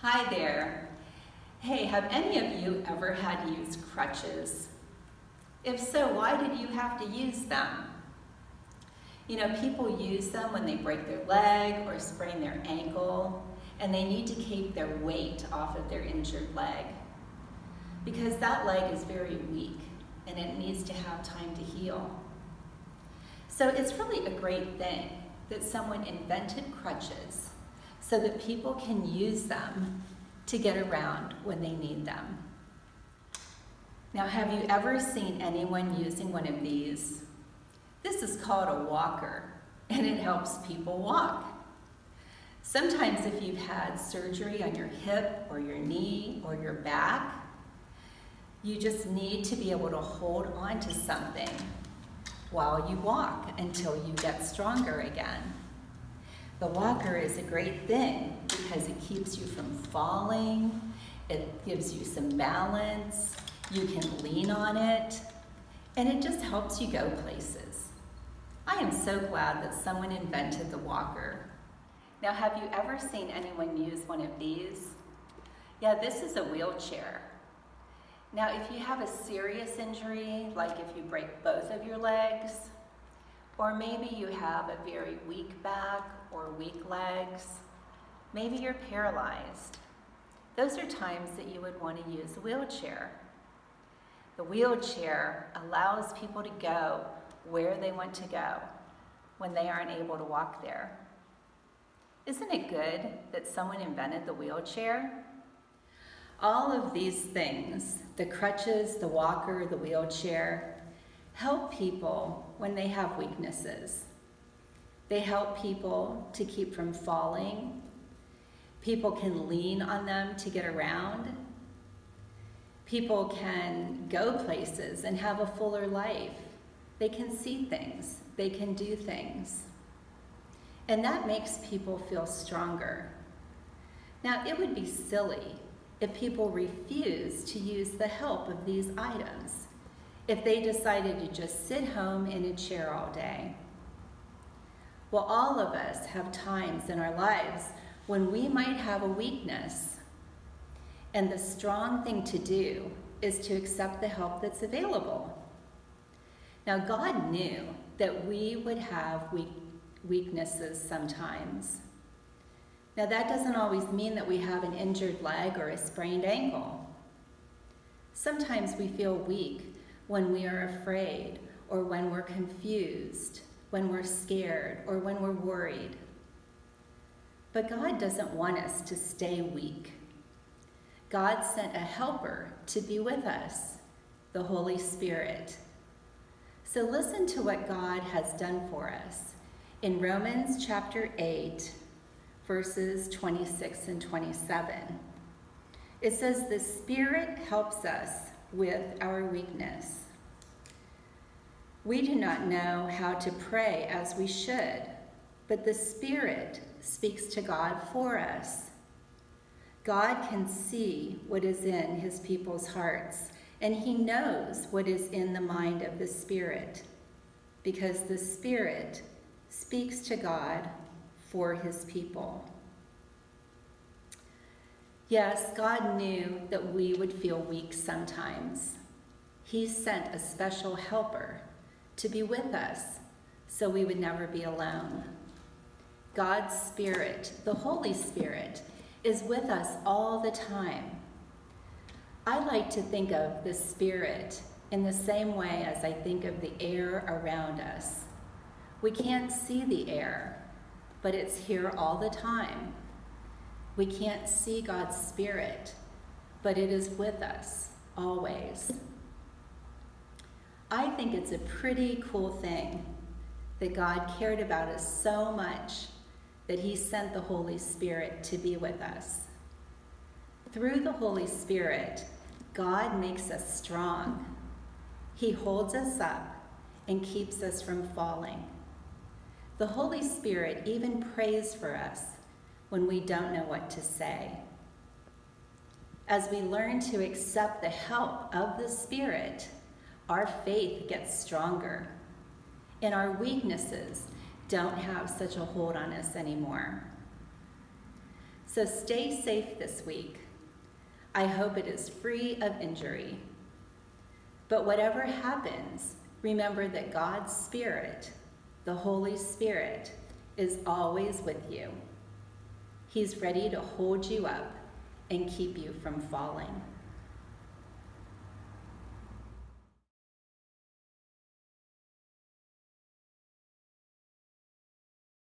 Hi there. Hey, have any of you ever had to use crutches? If so, why did you have to use them? You know, people use them when they break their leg or sprain their ankle, and they need to keep their weight off of their injured leg because that leg is very weak and it needs to have time to heal. So it's really a great thing that someone invented crutches so that people can use them to get around when they need them. Now, have you ever seen anyone using one of these? This is called a walker, and it helps people walk. Sometimes if you've had surgery on your hip or your knee or your back, you just need to be able to hold on to something while you walk until you get stronger again. The walker is a great thing because it keeps you from falling, it gives you some balance, you can lean on it, and it just helps you go places. I am so glad that someone invented the walker. Now, have you ever seen anyone use one of these? Yeah, this is a wheelchair. Now, if you have a serious injury, like if you break both of your legs, or maybe you have a very weak back or weak legs, maybe you're paralyzed. Those are times that you would want to use a wheelchair. The wheelchair allows people to go where they want to go when they aren't able to walk there. Isn't it good that someone invented the wheelchair? All of these things, the crutches, the walker, the wheelchair, help people when they have weaknesses. They help people to keep from falling. People can lean on them to get around. People can go places and have a fuller life. They can see things. They can do things. And that makes people feel stronger. Now, it would be silly if people refused to use the help of these items, if they decided to just sit home in a chair all day. Well, all of us have times in our lives when we might have a weakness, and the strong thing to do is to accept the help that's available. Now, God knew that we would have weaknesses sometimes. Now, that doesn't always mean that we have an injured leg or a sprained ankle. Sometimes we feel weak when we are afraid, or when we're confused, when we're scared, or when we're worried. But God doesn't want us to stay weak. God sent a helper to be with us, the Holy Spirit. So listen to what God has done for us in Romans chapter 8, verses 26 and 27. It says, "The Spirit helps us with our weakness. We do not know how to pray as we should, but the Spirit speaks to God for us. God can see what is in his people's hearts, and he knows what is in the mind of the Spirit, because the Spirit speaks to God for his people." Yes, God knew that we would feel weak sometimes. He sent a special helper to be with us so we would never be alone. God's Spirit, the Holy Spirit, is with us all the time. I like to think of the Spirit in the same way as I think of the air around us. We can't see the air, but it's here all the time. We can't see God's Spirit, but it is with us always. I think it's a pretty cool thing that God cared about us so much that he sent the Holy Spirit to be with us. Through the Holy Spirit, God makes us strong. He holds us up and keeps us from falling. The Holy Spirit even prays for us when we don't know what to say. As we learn to accept the help of the Spirit, our faith gets stronger, and our weaknesses don't have such a hold on us anymore. So stay safe this week. I hope it is free of injury. But whatever happens, remember that God's Spirit, the Holy Spirit, is always with you. He's ready to hold you up and keep you from falling.